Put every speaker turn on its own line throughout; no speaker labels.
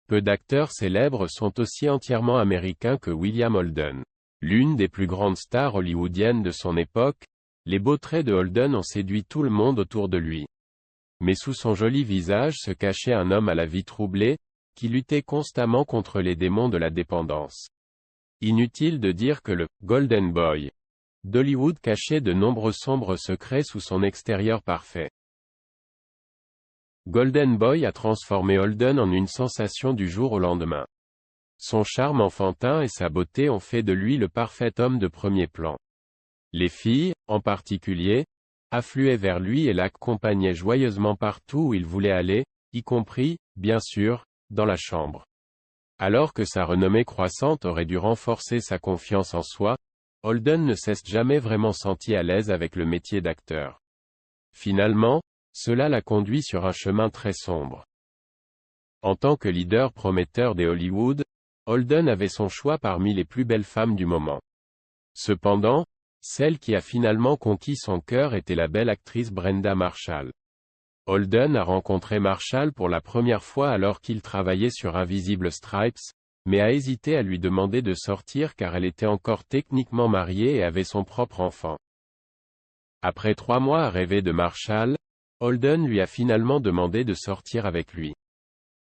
Peu d'acteurs célèbres sont aussi entièrement américains que William Holden. L'une des plus grandes stars hollywoodiennes de son époque, les beaux traits de Holden ont séduit tout le monde autour de lui. Mais sous son joli visage se cachait un homme à la vie troublée, qui luttait constamment contre les démons de la dépendance. Inutile de dire que le « Golden Boy » d'Hollywood cachait de nombreux sombres secrets sous son extérieur parfait. Golden Boy a transformé Holden en une sensation du jour au lendemain. Son charme enfantin et sa beauté ont fait de lui le parfait homme de premier plan. Les filles, en particulier, affluaient vers lui et l'accompagnaient joyeusement partout où il voulait aller, y compris, bien sûr, dans la chambre. Alors que sa renommée croissante aurait dû renforcer sa confiance en soi, Holden ne s'est jamais vraiment senti à l'aise avec le métier d'acteur. Finalement, cela l'a conduit sur un chemin très sombre. En tant que leader prometteur des Hollywood, Holden avait son choix parmi les plus belles femmes du moment. Cependant, celle qui a finalement conquis son cœur était la belle actrice Brenda Marshall. Holden a rencontré Marshall pour la première fois alors qu'il travaillait sur Invisible Stripes, mais a hésité à lui demander de sortir car elle était encore techniquement mariée et avait son propre enfant. Après 3 mois à rêver de Marshall, Holden lui a finalement demandé de sortir avec lui.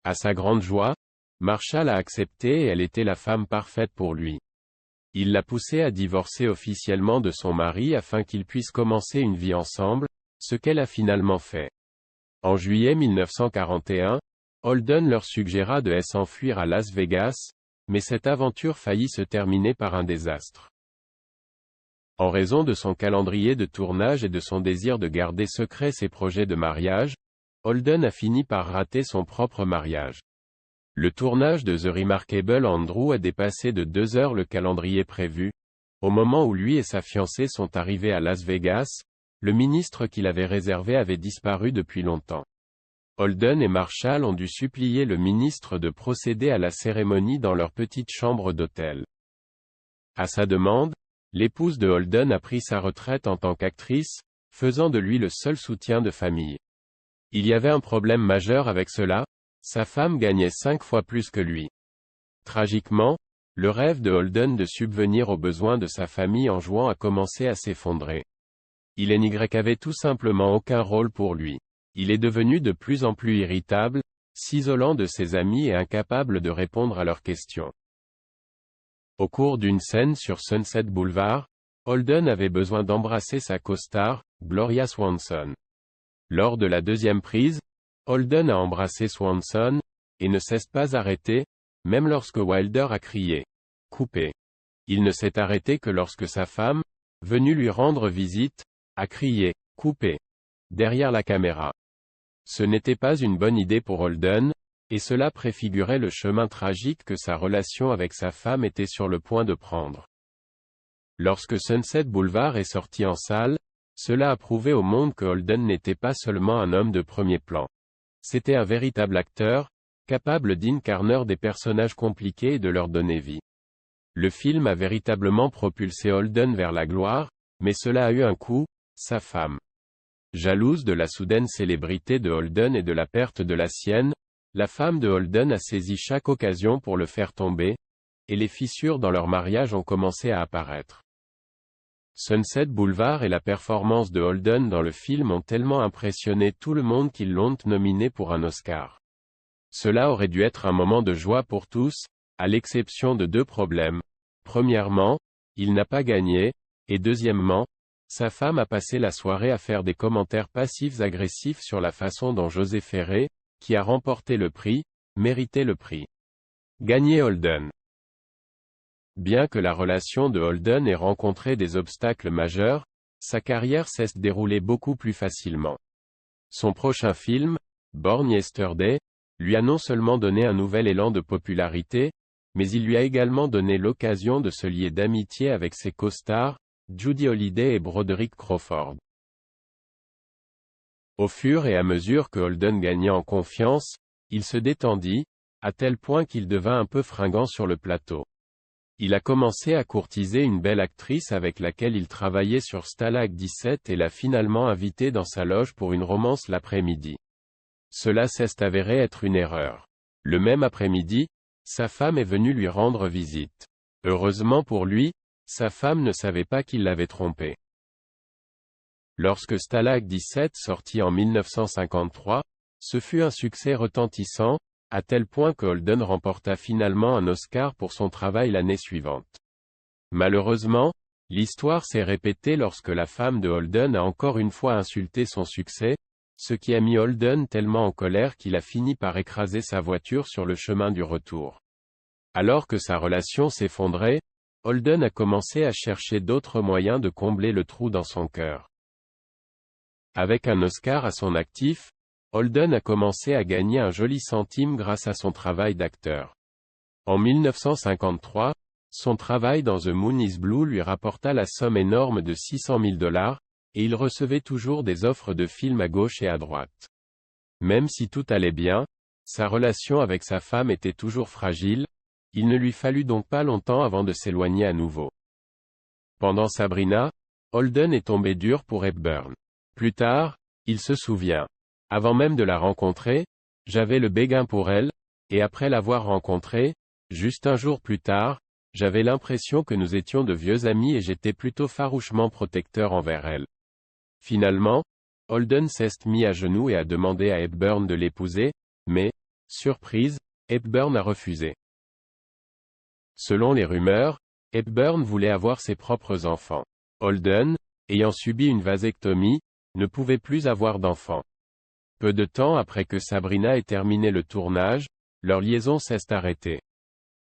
À sa grande joie, Marshall a accepté et elle était la femme parfaite pour lui. Il l'a poussée à divorcer officiellement de son mari afin qu'ils puissent commencer une vie ensemble, ce qu'elle a finalement fait. En juillet 1941, Holden leur suggéra de s'enfuir à Las Vegas, mais cette aventure faillit se terminer par un désastre. En raison de son calendrier de tournage et de son désir de garder secret ses projets de mariage, Holden a fini par rater son propre mariage. Le tournage de The Remarkable Andrew a dépassé de 2 heures le calendrier prévu. Au moment où lui et sa fiancée sont arrivés à Las Vegas, le ministre qu'il avait réservé avait disparu depuis longtemps. Holden et Marshall ont dû supplier le ministre de procéder à la cérémonie dans leur petite chambre d'hôtel. À sa demande, l'épouse de Holden a pris sa retraite en tant qu'actrice, faisant de lui le seul soutien de famille. Il y avait un problème majeur avec cela, sa femme gagnait 5 fois plus que lui. Tragiquement, le rêve de Holden de subvenir aux besoins de sa famille en jouant a commencé à s'effondrer. Il n'avait tout simplement aucun rôle pour lui. Il est devenu de plus en plus irritable, s'isolant de ses amis et incapable de répondre à leurs questions. Au cours d'une scène sur Sunset Boulevard, Holden avait besoin d'embrasser sa co-star, Gloria Swanson. Lors de la deuxième prise, Holden a embrassé Swanson, et ne s'est pas arrêté, même lorsque Wilder a crié « Coupé ». Il ne s'est arrêté que lorsque sa femme, venue lui rendre visite, a crié « Coupé » derrière la caméra. Ce n'était pas une bonne idée pour Holden, et cela préfigurait le chemin tragique que sa relation avec sa femme était sur le point de prendre. Lorsque Sunset Boulevard est sorti en salle, cela a prouvé au monde que Holden n'était pas seulement un homme de premier plan. C'était un véritable acteur, capable d'incarner des personnages compliqués et de leur donner vie. Le film a véritablement propulsé Holden vers la gloire, mais cela a eu un coût, sa femme. Jalouse de la soudaine célébrité de Holden et de la perte de la sienne, la femme de Holden a saisi chaque occasion pour le faire tomber, et les fissures dans leur mariage ont commencé à apparaître. Sunset Boulevard et la performance de Holden dans le film ont tellement impressionné tout le monde qu'ils l'ont nominé pour un Oscar. Cela aurait dû être un moment de joie pour tous, à l'exception de 2 problèmes. Premièrement, il n'a pas gagné, et deuxièmement, sa femme a passé la soirée à faire des commentaires passifs-agressifs sur la façon dont José Ferré, qui a remporté le prix, méritait le prix. Gagné Holden. Bien que la relation de Holden ait rencontré des obstacles majeurs, sa carrière s'est déroulée beaucoup plus facilement. Son prochain film, Born Yesterday, lui a non seulement donné un nouvel élan de popularité, mais il lui a également donné l'occasion de se lier d'amitié avec ses co-stars, Judy Holliday et Broderick Crawford. Au fur et à mesure que Holden gagnait en confiance, il se détendit, à tel point qu'il devint un peu fringant sur le plateau. Il a commencé à courtiser une belle actrice avec laquelle il travaillait sur Stalag 17 et l'a finalement invitée dans sa loge pour une romance l'après-midi. Cela s'est avéré être une erreur. Le même après-midi, sa femme est venue lui rendre visite. Heureusement pour lui, sa femme ne savait pas qu'il l'avait trompée. Lorsque Stalag 17 sortit en 1953, ce fut un succès retentissant, à tel point que Holden remporta finalement un Oscar pour son travail l'année suivante. Malheureusement, l'histoire s'est répétée lorsque la femme de Holden a encore une fois insulté son succès, ce qui a mis Holden tellement en colère qu'il a fini par écraser sa voiture sur le chemin du retour. Alors que sa relation s'effondrait, Holden a commencé à chercher d'autres moyens de combler le trou dans son cœur. Avec un Oscar à son actif, Holden a commencé à gagner un joli centime grâce à son travail d'acteur. En 1953, son travail dans The Moon is Blue lui rapporta la somme énorme de $600 000, et il recevait toujours des offres de films à gauche et à droite. Même si tout allait bien, sa relation avec sa femme était toujours fragile, il ne lui fallut donc pas longtemps avant de s'éloigner à nouveau. Pendant Sabrina, Holden est tombé dur pour Hepburn. Plus tard, il se souvient. Avant même de la rencontrer, j'avais le béguin pour elle, et après l'avoir rencontrée, juste un jour plus tard, j'avais l'impression que nous étions de vieux amis et j'étais plutôt farouchement protecteur envers elle. Finalement, Holden s'est mis à genoux et a demandé à Hepburn de l'épouser, mais, surprise, Hepburn a refusé. Selon les rumeurs, Hepburn voulait avoir ses propres enfants. Holden, ayant subi une vasectomie, ne pouvait plus avoir d'enfants. Peu de temps après que Sabrina ait terminé le tournage, leur liaison s'est arrêtée.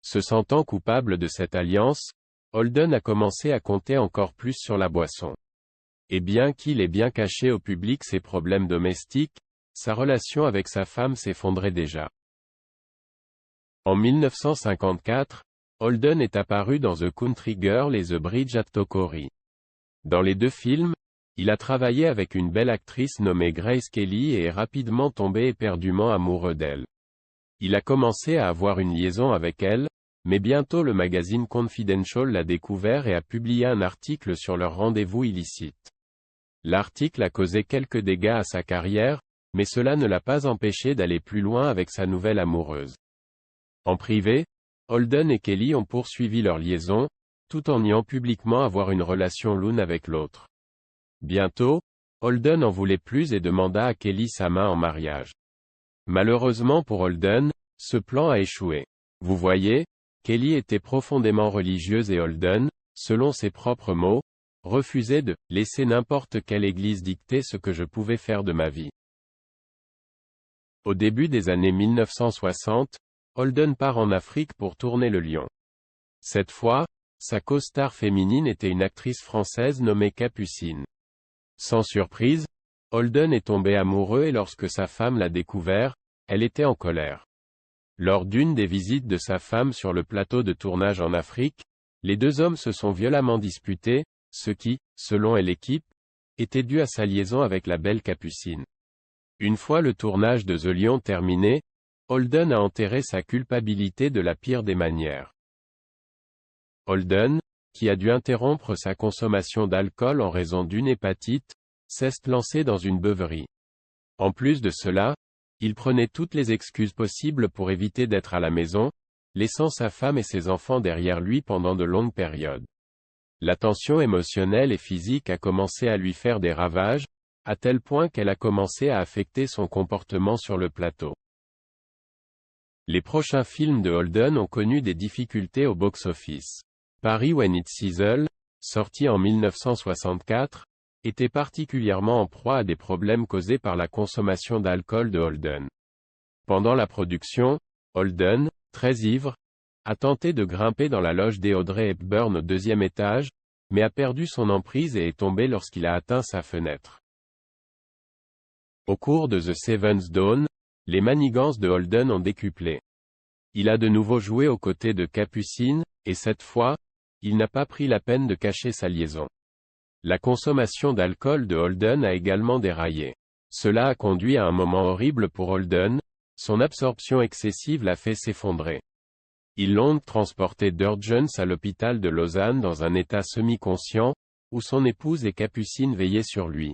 Se sentant coupable de cette alliance, Holden a commencé à compter encore plus sur la boisson. Et bien qu'il ait bien caché au public ses problèmes domestiques, sa relation avec sa femme s'effondrait déjà. En 1954, Holden est apparu dans The Country Girl et The Bridge at Tokory. Dans les deux films, il a travaillé avec une belle actrice nommée Grace Kelly et est rapidement tombé éperdument amoureux d'elle. Il a commencé à avoir une liaison avec elle, mais bientôt le magazine Confidential l'a découvert et a publié un article sur leur rendez-vous illicite. L'article a causé quelques dégâts à sa carrière, mais cela ne l'a pas empêché d'aller plus loin avec sa nouvelle amoureuse. En privé, Holden et Kelly ont poursuivi leur liaison, tout en niant publiquement avoir une relation l'une avec l'autre. Bientôt, Holden en voulait plus et demanda à Kelly sa main en mariage. Malheureusement pour Holden, ce plan a échoué. Vous voyez, Kelly était profondément religieuse et Holden, selon ses propres mots, refusait de « laisser n'importe quelle église dicter ce que je pouvais faire de ma vie ». Au début des années 1960, Holden part en Afrique pour tourner le lion. Cette fois, sa co-star féminine était une actrice française nommée Capucine. Sans surprise, Holden est tombé amoureux et lorsque sa femme l'a découvert, elle était en colère. Lors d'une des visites de sa femme sur le plateau de tournage en Afrique, les deux hommes se sont violemment disputés, ce qui, selon l'équipe, était dû à sa liaison avec la belle Capucine. Une fois le tournage de The Lion terminé, Holden a enterré sa culpabilité de la pire des manières. Holden, qui a dû interrompre sa consommation d'alcool en raison d'une hépatite, s'est lancé dans une beuverie. En plus de cela, il prenait toutes les excuses possibles pour éviter d'être à la maison, laissant sa femme et ses enfants derrière lui pendant de longues périodes. La tension émotionnelle et physique a commencé à lui faire des ravages, à tel point qu'elle a commencé à affecter son comportement sur le plateau. Les prochains films de Holden ont connu des difficultés au box-office. Paris When It Sizzle, sorti en 1964, était particulièrement en proie à des problèmes causés par la consommation d'alcool de Holden. Pendant la production, Holden, très ivre, a tenté de grimper dans la loge d'Audrey Hepburn au deuxième étage, mais a perdu son emprise et est tombé lorsqu'il a atteint sa fenêtre. Au cours de The Seventh Dawn, les manigances de Holden ont décuplé. Il a de nouveau joué aux côtés de Capucine, et cette fois, il n'a pas pris la peine de cacher sa liaison. La consommation d'alcool de Holden a également déraillé. Cela a conduit à un moment horrible pour Holden, son absorption excessive l'a fait s'effondrer. Ils l'ont transporté d'urgence à l'hôpital de Lausanne dans un état semi-conscient, où son épouse et Capucine veillaient sur lui.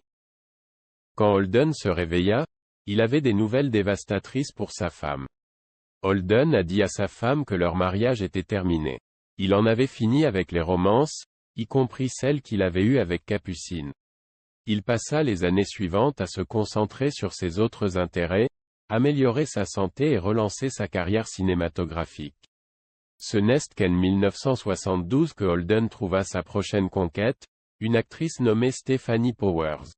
Quand Holden se réveilla, il avait des nouvelles dévastatrices pour sa femme. Holden a dit à sa femme que leur mariage était terminé. Il en avait fini avec les romances, y compris celles qu'il avait eues avec Capucine. Il passa les années suivantes à se concentrer sur ses autres intérêts, améliorer sa santé et relancer sa carrière cinématographique. Ce n'est qu'en 1972 que Holden trouva sa prochaine conquête, une actrice nommée Stephanie Powers.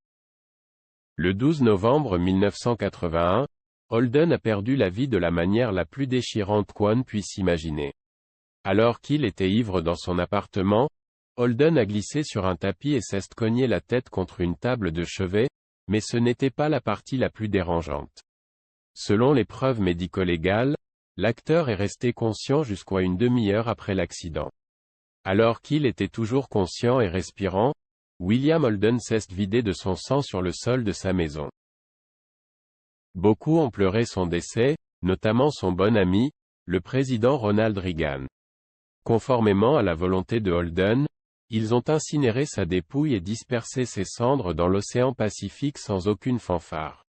Le 12 novembre 1981, Holden a perdu la vie de la manière la plus déchirante qu'on puisse imaginer. Alors qu'il était ivre dans son appartement, Holden a glissé sur un tapis et s'est cogné la tête contre une table de chevet, mais ce n'était pas la partie la plus dérangeante. Selon les preuves médico-légales, l'acteur est resté conscient jusqu'à une demi-heure après l'accident. Alors qu'il était toujours conscient et respirant, William Holden s'est vidé de son sang sur le sol de sa maison. Beaucoup ont pleuré son décès, notamment son bon ami, le président Ronald Reagan. Conformément à la volonté de Holden, ils ont incinéré sa dépouille et dispersé ses cendres dans l'océan Pacifique sans aucune fanfare.